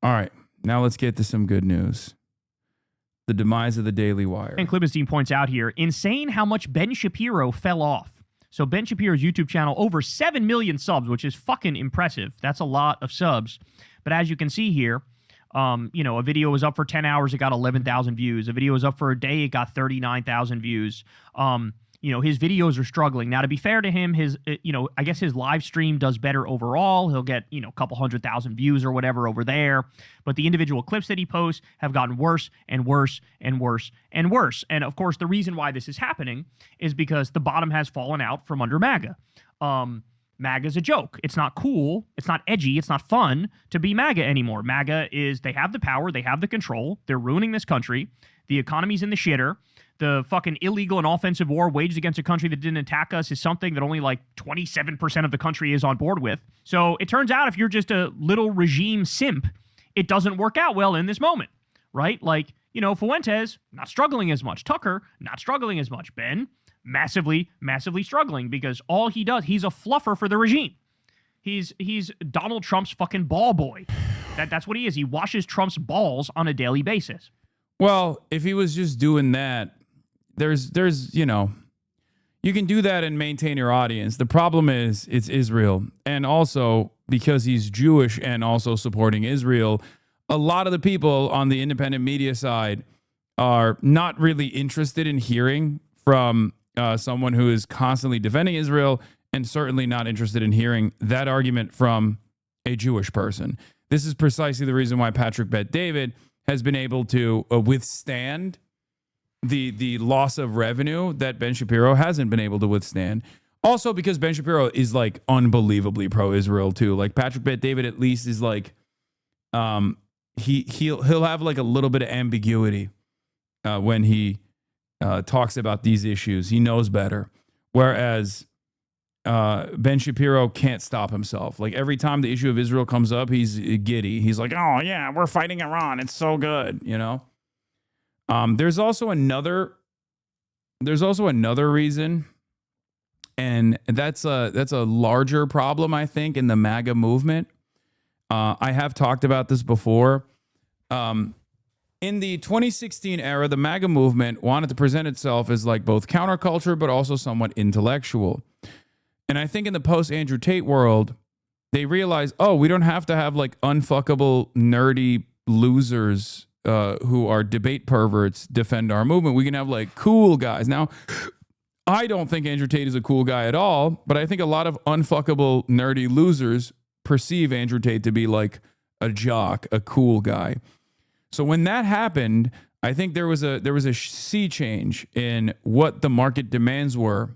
All right, now let's get to some good news. The demise of the Daily Wire. And Klibenstein points out here, insane how much Ben Shapiro fell off. So Ben Shapiro's YouTube channel, over 7 million subs, which is fucking impressive. That's a lot of subs. But as you can see here, a video was up for 10 hours, it got 11,000 views. A video was up for a day, it got 39,000 views. His videos are struggling. Now, to be fair to him, I guess his live stream does better overall. He'll get, a couple 100,000 views or whatever over there. But the individual clips that he posts have gotten worse and worse and worse and worse. And of course, the reason why this is happening is because the bottom has fallen out from under MAGA. MAGA's a joke. It's not cool. It's not edgy. It's not fun to be MAGA anymore. MAGA they have the power. They have the control. They're ruining this country. The economy's in the shitter. The fucking illegal and offensive war waged against a country that didn't attack us is something that only like 27% of the country is on board with. So it turns out if you're just a little regime simp, it doesn't work out well in this moment, right? Like, Fuentes, not struggling as much. Tucker, not struggling as much. Ben, massively, massively struggling because all he does, he's a fluffer for the regime. He's Donald Trump's fucking ball boy. That's what he is. He washes Trump's balls on a daily basis. Well, if he was just doing that, there's you can do that and maintain your audience. The problem is it's Israel. And also because he's Jewish and also supporting Israel, a lot of the people on the independent media side are not really interested in hearing from someone who is constantly defending Israel, and certainly not interested in hearing that argument from a Jewish person. This is precisely the reason why Patrick Bet-David has been able to withstand the loss of revenue that Ben Shapiro hasn't been able to withstand. Also because Ben Shapiro is like unbelievably pro-Israel too. Like Patrick Bet-David at least is like he'll have like a little bit of ambiguity when he talks about these issues. He knows better. Whereas Ben Shapiro can't stop himself. Like every time the issue of Israel comes up, he's giddy. He's like, oh yeah, we're fighting Iran. It's so good, There's also another reason, and that's a larger problem, I think, in the MAGA movement. I have talked about this before. In the 2016 era, the MAGA movement wanted to present itself as like both counterculture, but also somewhat intellectual. And I think in the post-Andrew Tate world, they realized, we don't have to have like unfuckable, nerdy losers who are debate perverts defend our movement. We can have like cool guys. Now, I don't think Andrew Tate is a cool guy at all, but I think a lot of unfuckable, nerdy losers perceive Andrew Tate to be like a jock, a cool guy. So when that happened, I think there was a sea change in what the market demands were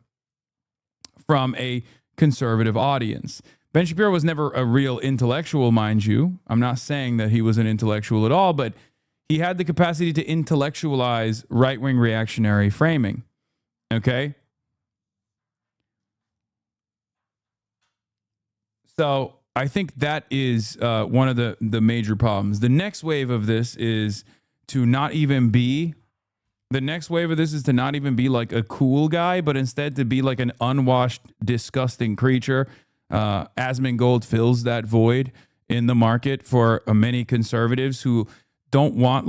from a conservative audience. Ben Shapiro was never a real intellectual, mind you. I'm not saying that he was an intellectual at all, but he had the capacity to intellectualize right-wing reactionary framing. Okay? So I think that is one of the major problems. The next wave of this is to not even be like a cool guy, but instead to be like an unwashed, disgusting creature. Asmongold fills that void in the market for many conservatives who don't want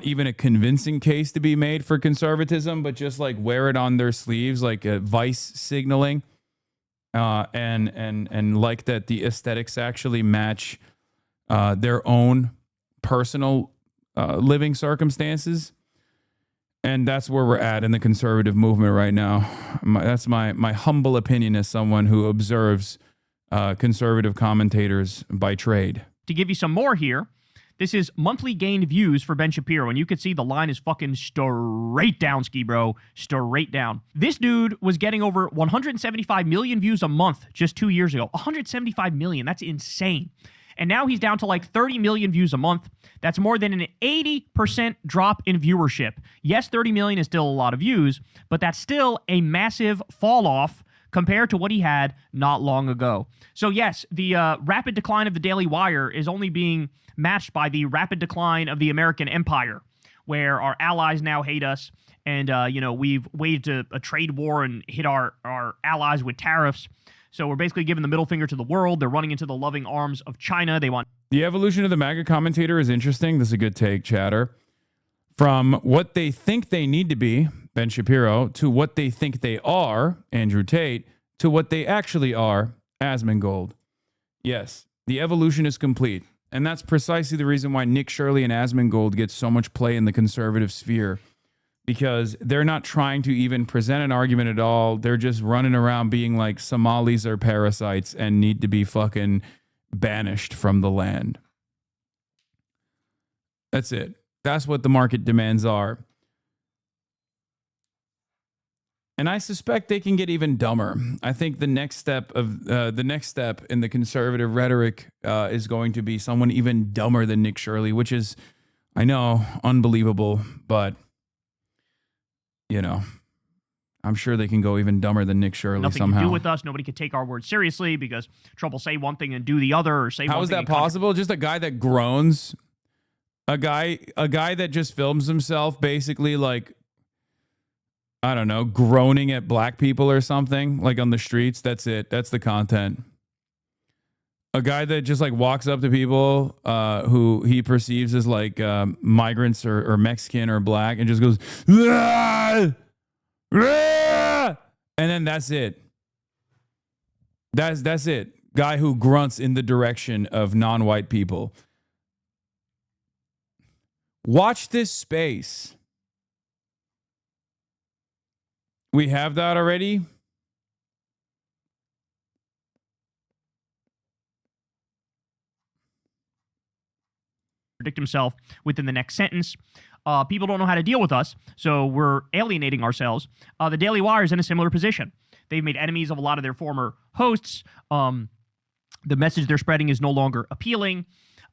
even a convincing case to be made for conservatism, but just like wear it on their sleeves, like a vice signaling, and like that the aesthetics actually match their own personal living circumstances. And that's where we're at in the conservative movement right now. That's my humble opinion as someone who observes conservative commentators by trade. To give you some more here, this is monthly gained views for Ben Shapiro, and you can see the line is fucking straight down, ski bro, straight down. This dude was getting over 175 million views a month just 2 years ago. 175 million, that's insane. And now he's down to like 30 million views a month. That's more than an 80% drop in viewership. Yes, 30 million is still a lot of views, but that's still a massive fall off compared to what he had not long ago. So yes, the rapid decline of the Daily Wire is only being matched by the rapid decline of the American empire, where our allies now hate us, and we've waged a trade war and hit our allies with tariffs. So we're basically giving the middle finger to the world. They're running into the loving arms of China. They want The evolution of the MAGA commentator is interesting. This is a good take, chatter. From what they think they need to be, Ben Shapiro, to what they think they are, Andrew Tate, to what they actually are, Asmongold. Yes, the evolution is complete. And that's precisely the reason why Nick Shirley and Asmongold get so much play in the conservative sphere. Because they're not trying to even present an argument at all. They're just running around being like Somalis are parasites and need to be fucking banished from the land. That's it. That's what the market demands are. And I suspect they can get even dumber. I think the next step in the conservative rhetoric is going to be someone even dumber than Nick Shirley, which is, I know, unbelievable, but you know, I'm sure they can go even dumber than Nick Shirley nothing somehow. to do with us. Nobody can take our words seriously because Trump will say one thing and do the other, or say How one is thing. that possible? Just a guy that groans, a guy that just films himself basically like, I don't know, groaning at black people or something like on the streets. That's it. That's the content. A guy that just like walks up to people who he perceives as like migrants or Mexican or black and just goes, "Ah! Ah!" And then that's it. That's it. Guy who grunts in the direction of non-white people. Watch this space. We have that already. Predict himself within the next sentence. People don't know how to deal with us, so we're alienating ourselves. The Daily Wire is in a similar position. They've made enemies of a lot of their former hosts. The message they're spreading is no longer appealing,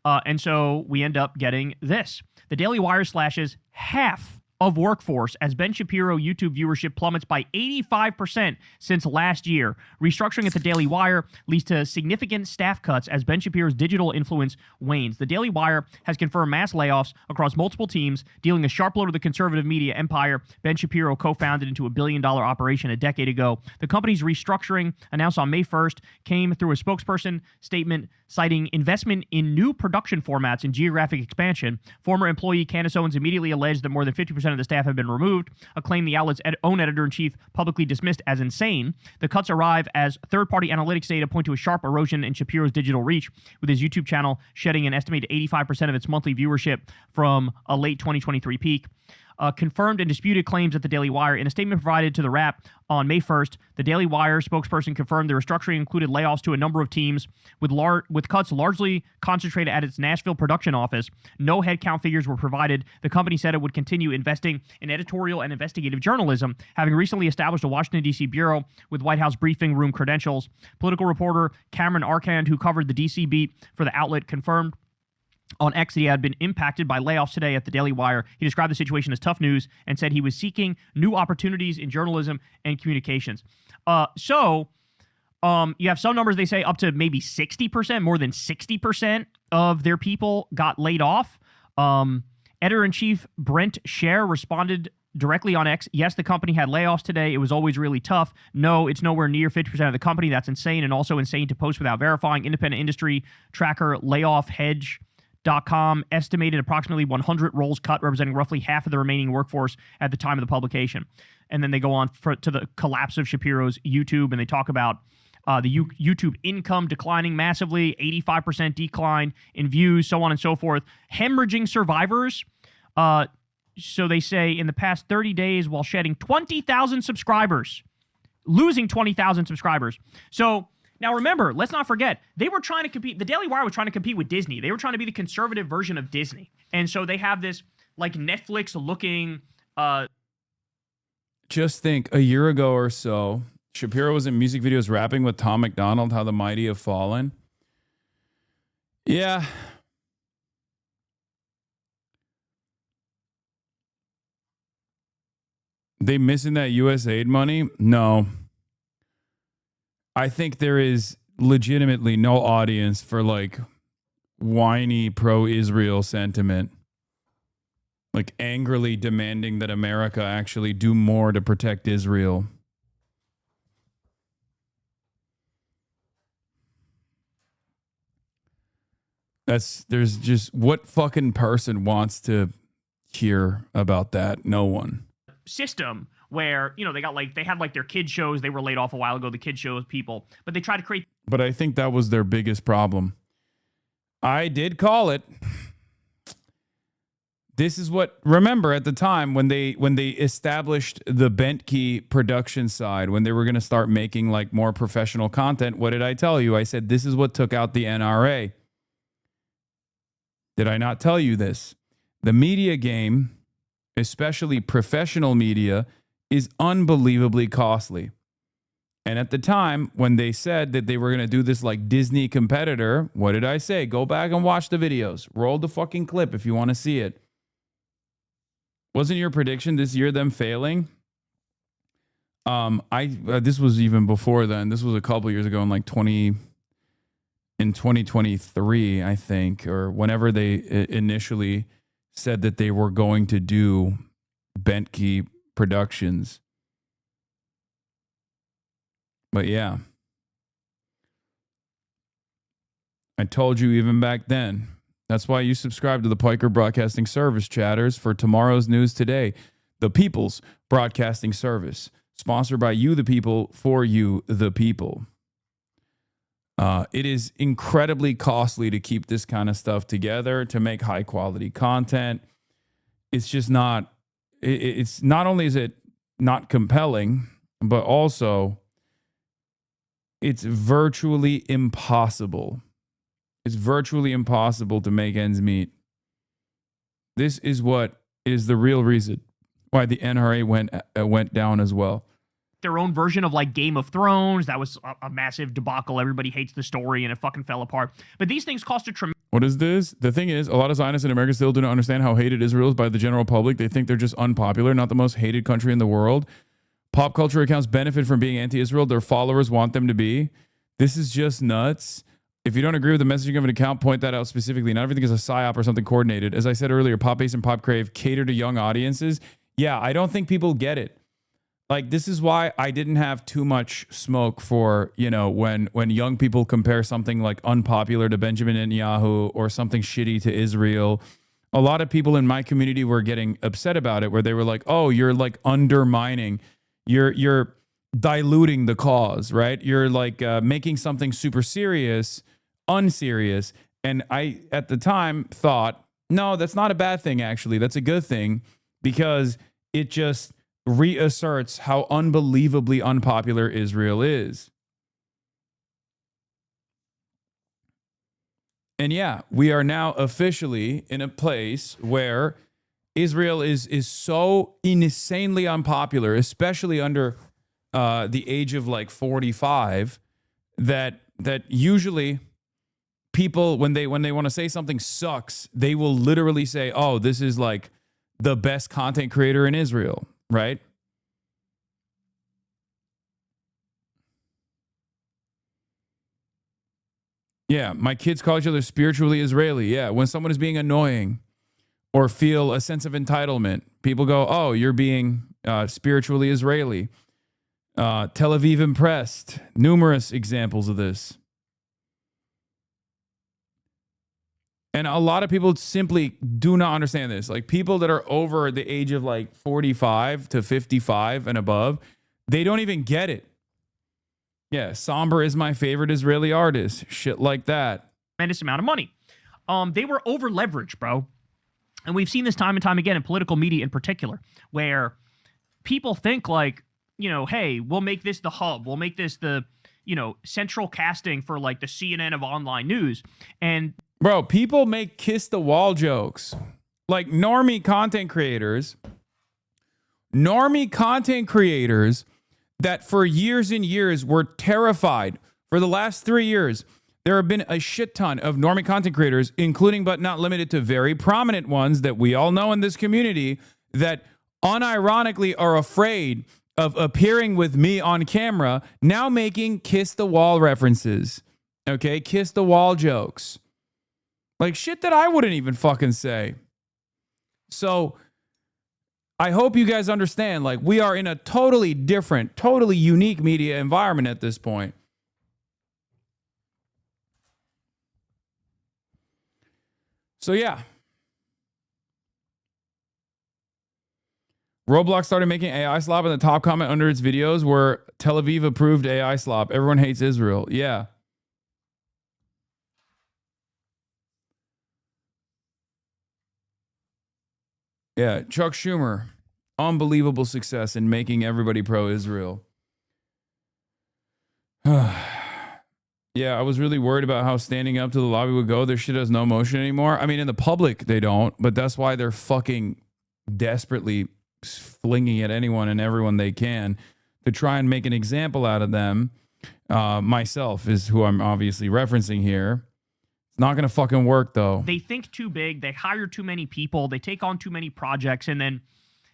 and so we end up getting this. The Daily Wire slashes half of workforce as Ben Shapiro YouTube viewership plummets by 85% since last year. Restructuring at the Daily Wire leads to significant staff cuts as Ben Shapiro's digital influence wanes. The Daily Wire has confirmed mass layoffs across multiple teams, dealing a sharp blow to the conservative media empire Ben Shapiro co-founded into a billion-dollar operation a decade ago. The company's restructuring, announced on May 1st, came through a spokesperson statement citing investment in new production formats and geographic expansion. Former employee Candace Owens immediately alleged that more than 50% of the staff have been removed, a claim the outlet's own editor-in-chief publicly dismissed as insane. The cuts arrive as third-party analytics data point to a sharp erosion in Shapiro's digital reach, with his YouTube channel shedding an estimated 85% of its monthly viewership from a late 2023 peak. Confirmed and disputed claims at the Daily Wire. In a statement provided to the Wrap on May 1st, the Daily Wire spokesperson confirmed the restructuring included layoffs to a number of teams, with cuts largely concentrated at its Nashville production office. No headcount figures were provided. The company said it would continue investing in editorial and investigative journalism, having recently established a Washington, D.C. bureau with White House briefing room credentials. Political reporter Cameron Arcand, who covered the D.C. beat for the outlet, confirmed on X that he had been impacted by layoffs today at the Daily Wire. He described the situation as tough news and said he was seeking new opportunities in journalism and communications. You have some numbers, they say up to maybe 60%, more than 60% of their people got laid off. Editor-in-chief Brent Scher responded directly on X, yes, the company had layoffs today. It was always really tough. No, it's nowhere near 50% of the company. That's insane, and also insane to post without verifying. Independent industry tracker LayoffHedge.com estimated approximately 100 roles cut, representing roughly half of the remaining workforce at the time of the publication. And then they go on to the collapse of Shapiro's YouTube, and they talk about the YouTube income declining massively, 85% decline in views, so on and so forth. Hemorrhaging survivors. So they say in the past 30 days, while shedding 20,000 subscribers, losing 20,000 subscribers. So now remember, let's not forget, they were trying to compete. The Daily Wire was trying to compete with Disney. They were trying to be the conservative version of Disney. And so they have this like Netflix-looking... Just think, a year ago or so, Shapiro was in music videos rapping with Tom McDonald, How the Mighty Have Fallen. Yeah. They missing that U.S. aid money? No. I think there is legitimately no audience for like whiny pro-Israel sentiment. Like angrily demanding that America actually do more to protect Israel. There's just, what fucking person wants to hear about that? No one. System where, you know, they had like their kid shows. They were laid off a while ago, the kid shows people, but they try to create. But I think that was their biggest problem. I did call it. This is what, remember at the time when they established the Bentkey production side, when they were going to start making like more professional content, what did I tell you? I said, this is what took out the NRA. Did I not tell you this? The media game, especially professional media, is unbelievably costly. And at the time, when they said that they were going to do this like Disney competitor, what did I say? Go back and watch the videos. Roll the fucking clip if you want to see it. Wasn't your prediction this year them failing? This was even before then. This was a couple years ago in 2023, I think, or whenever they initially said that they were going to do Bentkey Productions. But yeah, I told you even back then. That's why you subscribe to the Piker Broadcasting Service, chatters, for tomorrow's news today. The People's Broadcasting Service, sponsored by you, the people, for you, the people. It is incredibly costly to keep this kind of stuff together, to make high quality content. It's just not, it's not only is it not compelling, but also it's virtually impossible. It's virtually impossible to make ends meet. This is what is the real reason why the NRA went down as well. Their own version of like Game of Thrones. That was a massive debacle. Everybody hates the story and it fucking fell apart. But these things cost a tremendous. What is this? The thing is, a lot of Zionists in America still do not understand how hated Israel is by the general public. They think they're just unpopular, not the most hated country in the world. Pop culture accounts benefit from being anti-Israel. Their followers want them to be. This is just nuts. If you don't agree with the messaging of an account, point that out specifically. Not everything is a psyop or something coordinated. As I said earlier, Pop Base and Pop Crave cater to young audiences. Yeah, I don't think people get it. Like, this is why I didn't have too much smoke for, you know, when young people compare something like unpopular to Benjamin Netanyahu or something shitty to Israel. A lot of people in my community were getting upset about it, where they were like, oh, you're like undermining, you're diluting the cause, right? You're like making something super serious unserious. And I, at the time, thought, no, that's not a bad thing, actually. That's a good thing, because it just reasserts how unbelievably unpopular Israel is. And yeah, we are now officially in a place where Israel is so insanely unpopular, especially under the age of like 45, that usually people, when they want to say something sucks, they will literally say, oh, this is like the best content creator in Israel, right? Yeah, my kids call each other spiritually Israeli. Yeah, when someone is being annoying or feel a sense of entitlement, people go, oh, you're being spiritually Israeli. Tel Aviv impressed. Numerous examples of this. And a lot of people simply do not understand this. Like, people that are over the age of like 45 to 55 and above, they don't even get it. Yeah, Somber is my favorite Israeli artist. Shit like that. Tremendous amount of money. They were over leveraged, bro. And we've seen this time and time again in political media in particular, where people think like, you know, hey, we'll make this the hub. We'll make this the, you know, central casting for like the CNN of online news. And bro, people make kiss the wall jokes. Like normie content creators that for years and years were terrified. For the last 3 years, there have been a shit ton of normie content creators, including but not limited to very prominent ones that we all know in this community, that unironically are afraid of appearing with me on camera, now making kiss the wall references. Okay, kiss the wall jokes. Like shit that I wouldn't even fucking say. So I hope you guys understand, like, we are in a totally different, totally unique media environment at this point. So yeah. Roblox started making AI slop, and the top comment under its videos were Tel Aviv approved AI slop. Everyone hates Israel. Yeah. Yeah. Chuck Schumer, unbelievable success in making everybody pro-Israel. Yeah, I was really worried about how standing up to the lobby would go. Their shit has no motion anymore. I mean, in the public, they don't, but that's why they're fucking desperately flinging at anyone and everyone they can to try and make an example out of them. Myself is who I'm obviously referencing here. It's not going to fucking work, though. They think too big. They hire too many people. They take on too many projects. And then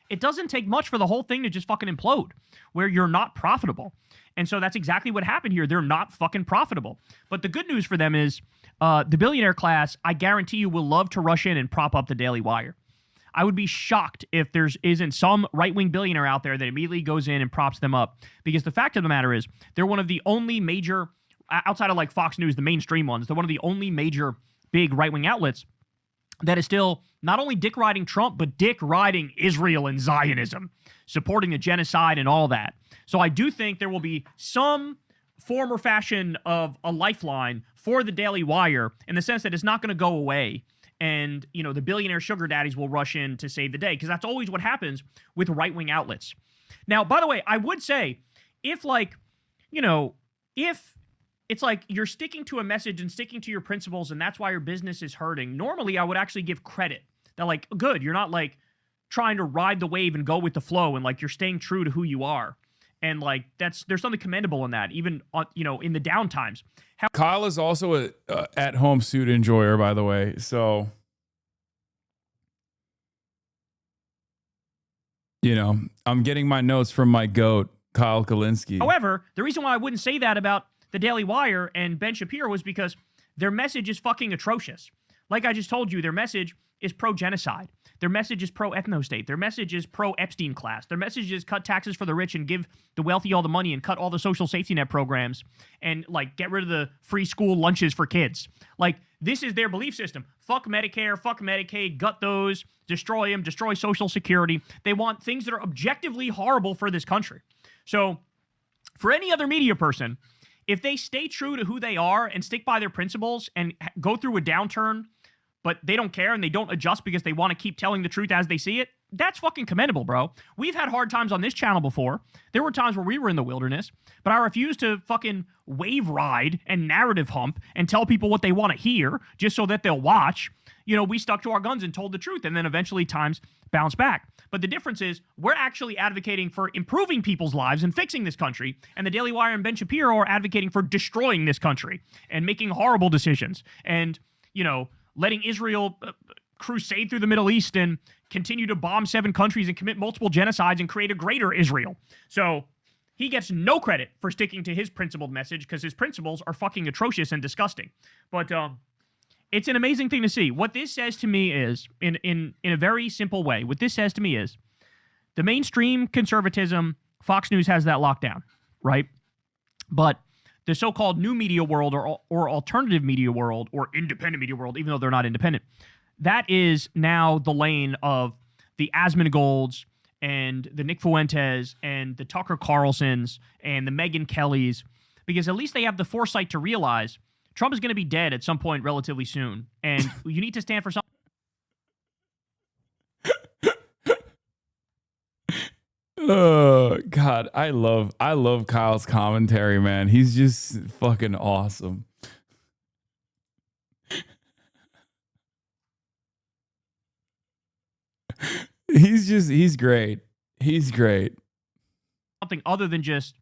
it doesn't take much for the whole thing to just fucking implode, where you're not profitable. And so that's exactly what happened here. They're not fucking profitable. But the good news for them is the billionaire class, I guarantee you, will love to rush in and prop up the Daily Wire. I would be shocked if there isn't some right-wing billionaire out there that immediately goes in and props them up. Because the fact of the matter is, they're one of the only major, outside of like Fox News, the mainstream ones, they're one of the only major big right-wing outlets that is still not only dick-riding Trump, but dick-riding Israel and Zionism, supporting the genocide and all that. So I do think there will be some form or fashion of a lifeline for the Daily Wire in the sense that it's not going to go away. And, you know, the billionaire sugar daddies will rush in to save the day, because that's always what happens with right-wing outlets. Now, by the way, I would say if, like, you know, if it's like you're sticking to a message and sticking to your principles and that's why your business is hurting, normally I would actually give credit. That, like, good, you're not, like, trying to ride the wave and go with the flow, and, like, you're staying true to who you are. And, like, there's something commendable in that, even on, you know, in the down times. Kyle is also a at-home suit enjoyer, by the way. So, you know, I'm getting my notes from my goat, Kyle Kalinske. However, the reason why I wouldn't say that about the Daily Wire and Ben Shapiro was because their message is fucking atrocious. Like I just told you, their message is pro-genocide. Their message is pro-ethno-state. Their message is pro-Epstein class. Their message is cut taxes for the rich and give the wealthy all the money and cut all the social safety net programs and, like, get rid of the free school lunches for kids. Like, this is their belief system. Fuck Medicare, fuck Medicaid, gut those, destroy them, destroy Social Security. They want things that are objectively horrible for this country. So, for any other media person, if they stay true to who they are and stick by their principles and go through a downturn, but they don't care and they don't adjust because they want to keep telling the truth as they see it, that's fucking commendable, bro. We've had hard times on this channel before. There were times where we were in the wilderness, but I refused to fucking wave ride and narrative hump and tell people what they want to hear just so that they'll watch. You know, we stuck to our guns and told the truth, and then eventually times bounce back. But the difference is we're actually advocating for improving people's lives and fixing this country, and the Daily Wire and Ben Shapiro are advocating for destroying this country and making horrible decisions and, you know, letting Israel crusade through the Middle East and continue to bomb 7 countries and commit multiple genocides and create a greater Israel. So he gets no credit for sticking to his principled message because his principles are fucking atrocious and disgusting. But it's an amazing thing to see. What this says to me is, in a very simple way, what this says to me is the mainstream conservatism, Fox News has that locked down, right? But the so-called new media world or alternative media world or independent media world, even though they're not independent, that is now the lane of the Asmongold's and the Nick Fuentes and the Tucker Carlsons and the Megyn Kellys, because at least they have the foresight to realize Trump is going to be dead at some point relatively soon, and you need to stand for something. Oh God, I love Kyle's commentary, man. He's just fucking awesome. He's great. He's great. Something other than just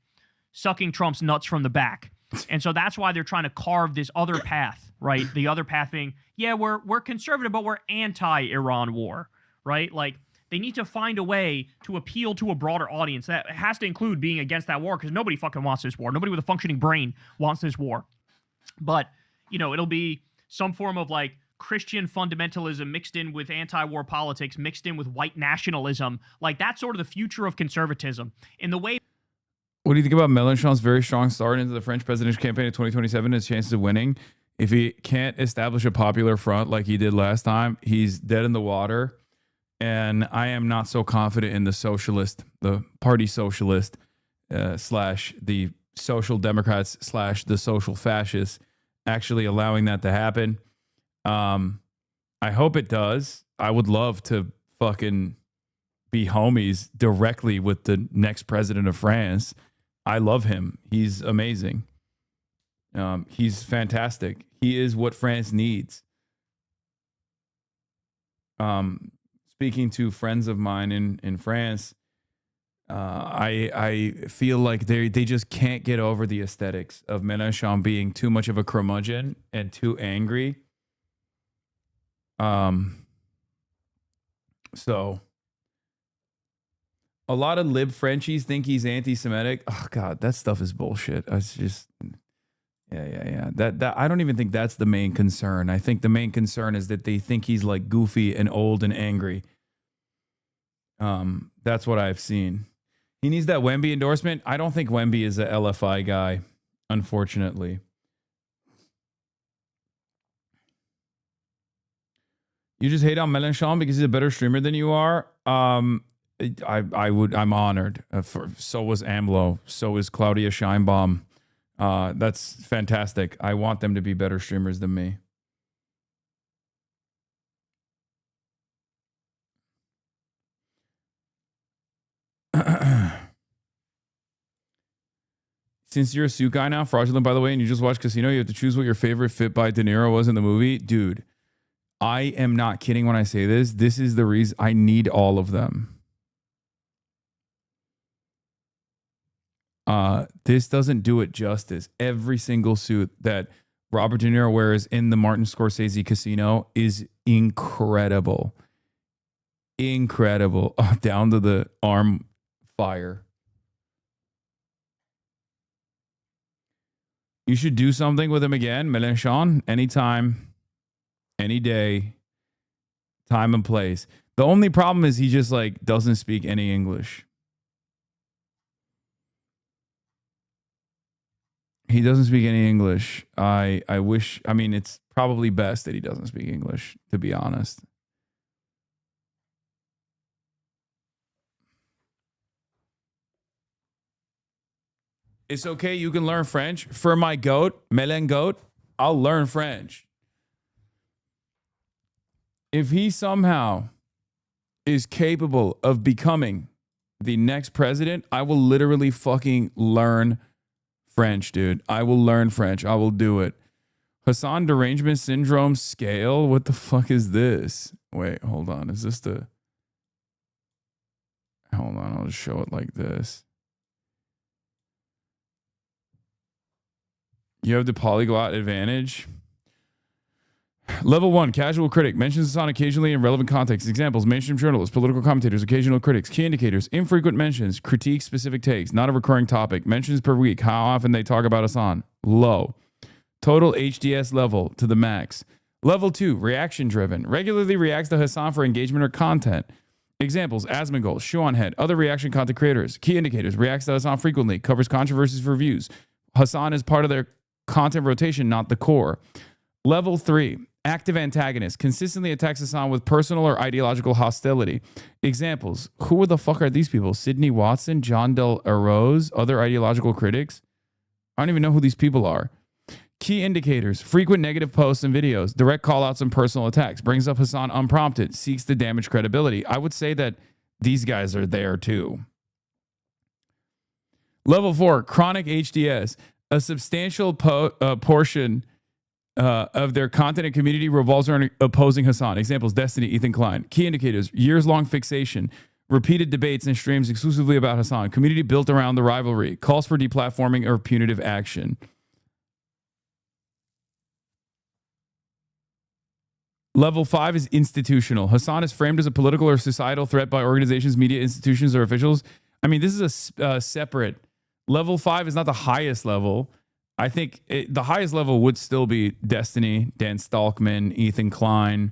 sucking Trump's nuts from the back. And so that's why they're trying to carve this other path, right? The other path being, yeah, we're conservative, but we're anti-Iran war, right? Like, they need to find a way to appeal to a broader audience. That has to include being against that war, because nobody fucking wants this war. Nobody with a functioning brain wants this war. But, you know, it'll be some form of, like, Christian fundamentalism mixed in with anti-war politics, mixed in with white nationalism. Like, that's sort of the future of conservatism. In the way... What do you think about Mélenchon's very strong start into the French presidential campaign in 2027 and his chances of winning? If he can't establish a popular front like he did last time, he's dead in the water. And I am not so confident in the party socialist slash the social democrats slash the social fascists actually allowing that to happen. I hope it does. I would love to fucking be homies directly with the next president of France. I love him. He's amazing. He's fantastic. He is what France needs. Speaking to friends of mine in France, I feel like they just can't get over the aesthetics of Mélenchon being too much of a curmudgeon and too angry. So a lot of lib Frenchies think he's anti-Semitic. Oh God, that stuff is bullshit. It's just, yeah. That I don't even think that's the main concern. I think the main concern is that they think he's like goofy and old and angry. That's what I've seen. He needs that Wemby endorsement. I don't think Wemby is a LFI guy, unfortunately. You just hate on Mélenchon because he's a better streamer than you are. I'm honored. So was AMLO. So is Claudia Scheinbaum. That's fantastic. I want them to be better streamers than me. Since you're a suit guy now, fraudulent by the way, and you just watched Casino, you have to choose what your favorite fit by De Niro was in the movie. Dude, I am not kidding when I say this. This is the reason I need all of them. This doesn't do it justice. Every single suit that Robert De Niro wears in the Martin Scorsese Casino is incredible. Incredible. Down to the arm fire. You should do something with him again, Mélenchon, anytime, any day, time and place. The only problem is he just like doesn't speak any English. He doesn't speak any English. I wish, I mean, it's probably best that he doesn't speak English, to be honest. It's okay. You can learn French. For my goat, Melen goat, I'll learn French. If he somehow is capable of becoming the next president, I will literally fucking learn French, dude. I will learn French. I will do it. Hasan derangement syndrome scale? What the fuck is this? Wait, hold on. Is this the... Hold on. I'll just show it like this. You have the polyglot advantage. Level 1, casual critic. Mentions Hasan occasionally in relevant context. Examples, mainstream journalists, political commentators, occasional critics. Key indicators, infrequent mentions, critique specific takes, not a recurring topic. Mentions per week, how often they talk about Hasan. Low. Total HDS level to the max. Level 2, reaction driven. Regularly reacts to Hasan for engagement or content. Examples, Asmongold, Shoe on Head, other reaction content creators. Key indicators, reacts to Hasan frequently, covers controversies for views. Hasan is part of their content rotation, not the core. Level 3, active antagonist, consistently attacks Hasan with personal or ideological hostility. Examples, who the fuck are these people? Sidney Watson, John Del Arroz, other ideological critics? I don't even know who these people are. Key indicators, frequent negative posts and videos, direct callouts and personal attacks, brings up Hasan unprompted, seeks to damage credibility. I would say that these guys are there too. Level 4, chronic HDS. A substantial portion of their content and community revolves around opposing Hasan. Examples, Destiny, Ethan Klein. Key indicators, years-long fixation, repeated debates and streams exclusively about Hasan. Community built around the rivalry. Calls for deplatforming or punitive action. Level 5 is institutional. Hasan is framed as a political or societal threat by organizations, media institutions, or officials. I mean, this is a separate... Level 5 is not the highest level. I think the highest level would still be Destiny, Dan Stalkman, Ethan Klein,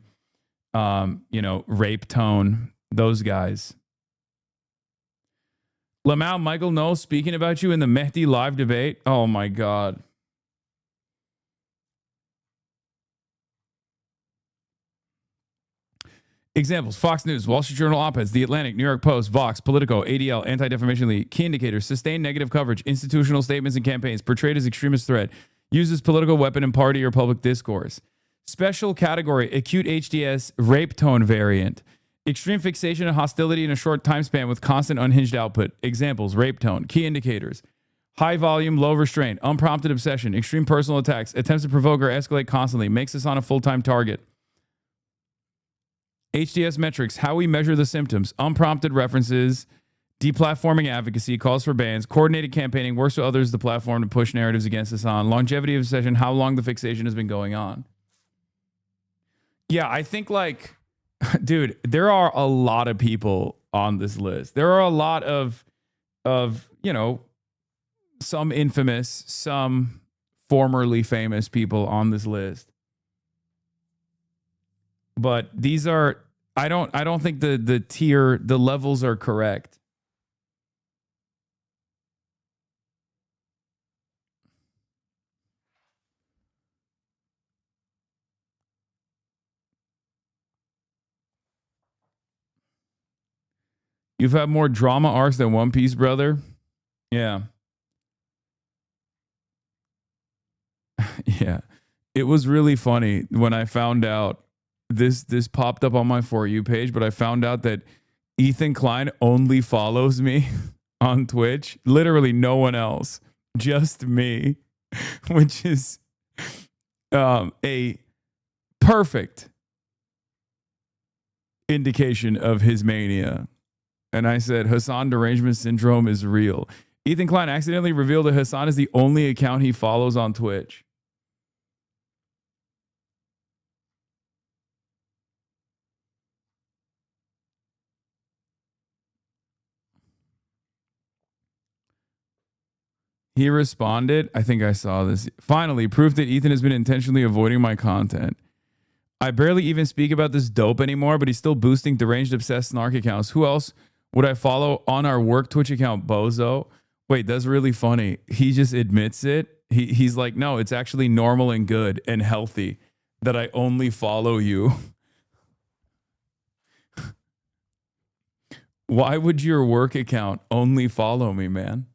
Rape Tone, those guys. Lamau Michael Knowles speaking about you in the Mehdi live debate. Oh my God. Examples: Fox News, Wall Street Journal op-eds, The Atlantic, New York Post, Vox, Politico, ADL, Anti-Defamation League. Key indicators: sustained negative coverage, institutional statements and campaigns, portrayed as extremist threat, uses political weapon in party or public discourse. Special category: acute HDS rape tone variant. Extreme fixation and hostility in a short time span with constant unhinged output. Examples: rape tone. Key indicators: high volume, low restraint, unprompted obsession, extreme personal attacks, attempts to provoke or escalate constantly, makes us on a full-time target. HDS metrics: how we measure the symptoms, unprompted references, deplatforming advocacy, calls for bans, coordinated campaigning, works with others the platform to push narratives against us on, longevity of obsession, how long the fixation has been going on. Yeah, I think like, dude, there are a lot of people on this list. There are a lot of, you know, some infamous, some formerly famous people on this list. But these are, I don't think the tier, the levels are correct. You've had more drama arcs than One Piece, brother. Yeah. Yeah. It was really funny when I found out this popped up on my For You page, but I found out that Ethan Klein only follows me on Twitch. Literally no one else, just me, which is a perfect indication of his mania. And I said, Hasan derangement syndrome is real. Ethan Klein accidentally revealed that Hasan is the only account he follows on Twitch. He responded, I think I saw this. Finally, proof that Ethan has been intentionally avoiding my content. I barely even speak about this dope anymore, but he's still boosting deranged, obsessed, snark accounts. Who else would I follow on our work Twitch account, Bozo? Wait, that's really funny. He just admits it. He's like, no, it's actually normal and good and healthy that I only follow you. Why would your work account only follow me, man?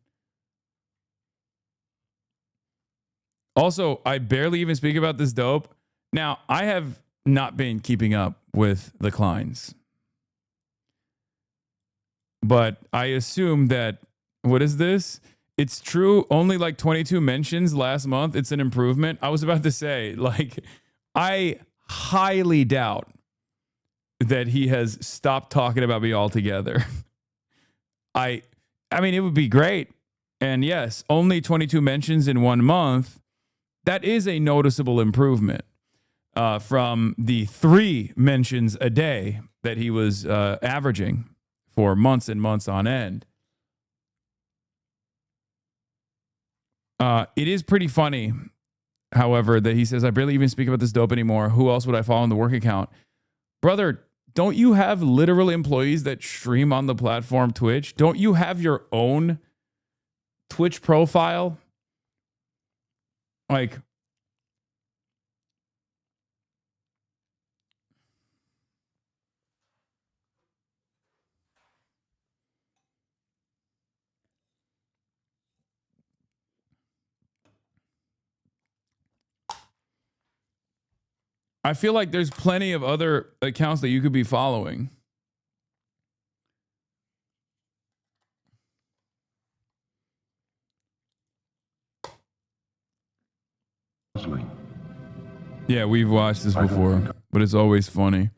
Also, I barely even speak about this dope. Now, I have not been keeping up with the Kleins. But I assume that, what is this? It's true, only like 22 mentions last month. It's an improvement. I was about to say, like, I highly doubt that he has stopped talking about me altogether. I mean, it would be great. And yes, only 22 mentions in 1 month. That is a noticeable improvement from the 3 mentions a day that he was averaging for months and months on end. It is pretty funny, however, that he says, I barely even speak about this dope anymore. Who else would I follow on the work account? Brother, don't you have literal employees that stream on the platform Twitch? Don't you have your own Twitch profile? Like, I feel like there's plenty of other accounts that you could be following. Yeah, we've watched this before, but it's always funny.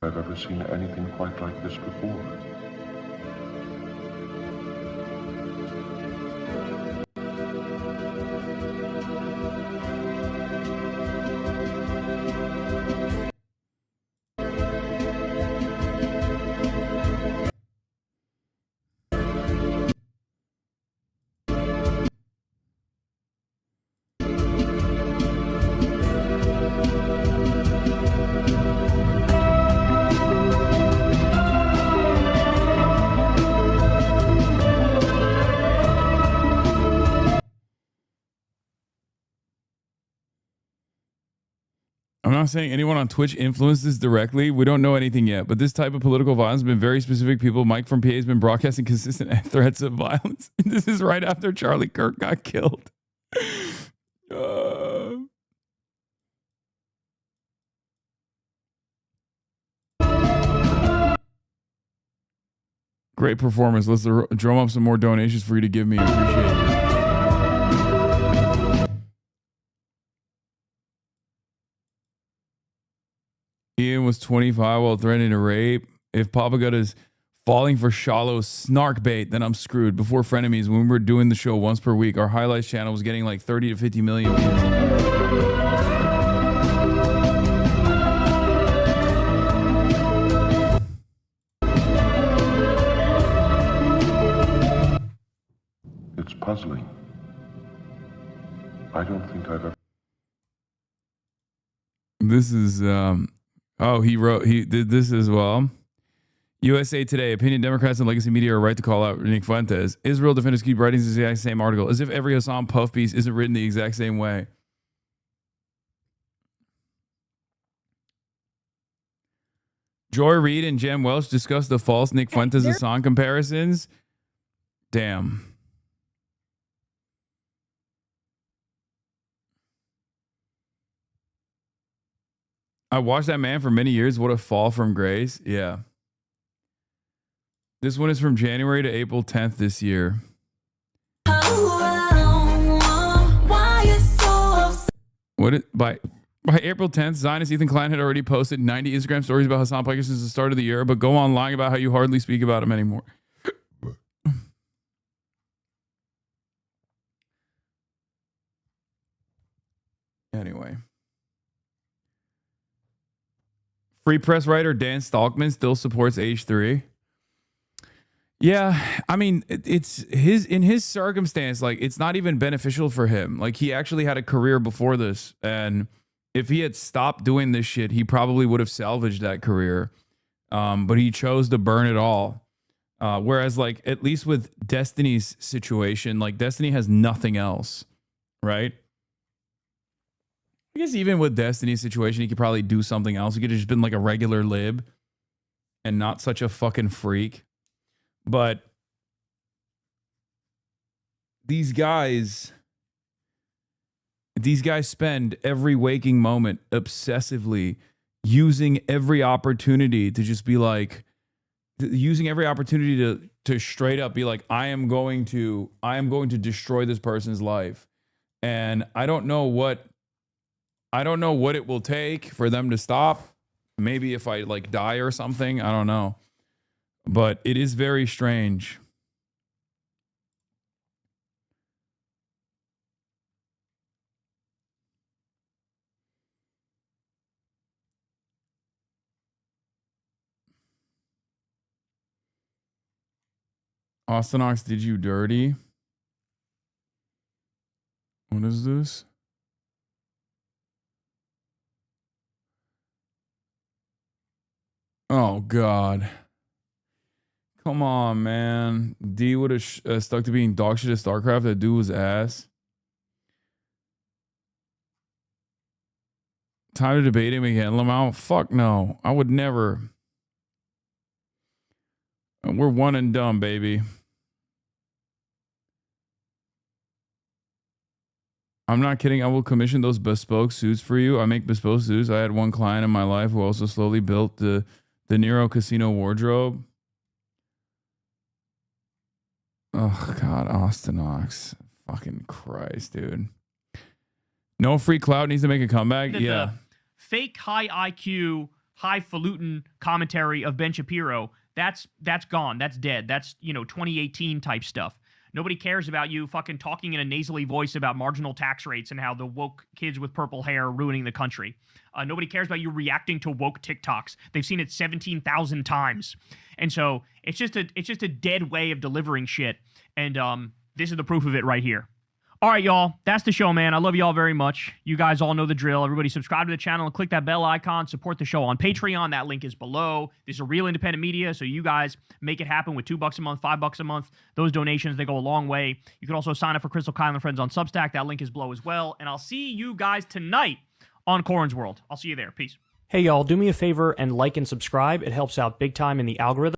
I've ever seen anything quite like this before. not saying anyone on Twitch influenced this directly. We don't know anything yet, but this type of political violence has been very specific people. Mike from PA has been broadcasting consistent threats of violence. This is right after Charlie Kirk got killed. Great performance. Let's drum up some more donations for you to give me. Appreciate it. Ian was 25 while threatening to rape. If Papa Gut is falling for shallow snark bait, then I'm screwed. Before Frenemies, when we were doing the show once per week, our highlights channel was getting like 30 to 50 million views. It's puzzling. I don't think I've ever... This is, he did this as well. USA Today, opinion Democrats and legacy media are right to call out Nick Fuentes. Israel defenders keep writing the exact same article, as if every Hassan puff piece isn't written the exact same way. Joy Reid and Jem Welch discussed the false Nick Fuentes Hassan comparisons. Damn. I watched that man for many years. What a fall from grace. Yeah. This one is from January to April 10th this year. By April 10th, Zionist Ethan Klein had already posted 90 Instagram stories about Hassan Piker since the start of the year, but go on lying about how you hardly speak about him anymore. Anyway. Free press writer Dan Stalkman still supports H3. Yeah, I mean, it's in his circumstance, like, it's not even beneficial for him. Like, he actually had a career before this, and if he had stopped doing this shit, he probably would have salvaged that career. But he chose to burn it all. Whereas, like, at least with Destiny's situation, like, Destiny has nothing else, right? I guess even with Destiny's situation, he could probably do something else. He could have just been like a regular lib and not such a fucking freak. But these guys spend every waking moment obsessively using every opportunity to just be like, using every opportunity to straight up be like, I am going to destroy this person's life. And I don't know what it will take for them to stop. Maybe if I like die or something, I don't know. But it is very strange. Austinox did you dirty? What is this? Oh, God. Come on, man. D would have stuck to being dog shit at StarCraft. That dude was ass. Time to debate him again, Lamau? Fuck no. I would never. We're one and done, baby. I'm not kidding. I will commission those bespoke suits for you. I make bespoke suits. I had one client in my life who also slowly built the Nero Casino wardrobe. Oh, God, Austinox. Fucking Christ, dude. No free clout needs to make a comeback. Yeah. Fake high IQ, highfalutin commentary of Ben Shapiro, that's gone. That's dead. That's, 2018 type stuff. Nobody cares about you fucking talking in a nasally voice about marginal tax rates and how the woke kids with purple hair are ruining the country. Nobody cares about you reacting to woke TikToks. They've seen it 17,000 times. And so it's just a dead way of delivering shit. And this is the proof of it right here. All right, y'all. That's the show, man. I love y'all very much. You guys all know the drill. Everybody subscribe to the channel and click that bell icon. Support the show on Patreon. That link is below. This is a real independent media, so you guys make it happen with $2 a month, $5 a month. Those donations, they go a long way. You can also sign up for Crystal Kyle and Friends on Substack. That link is below as well. And I'll see you guys tonight on Corrin's World. I'll see you there. Peace. Hey, y'all, do me a favor and like and subscribe. It helps out big time in the algorithm.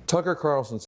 Tucker Carlson's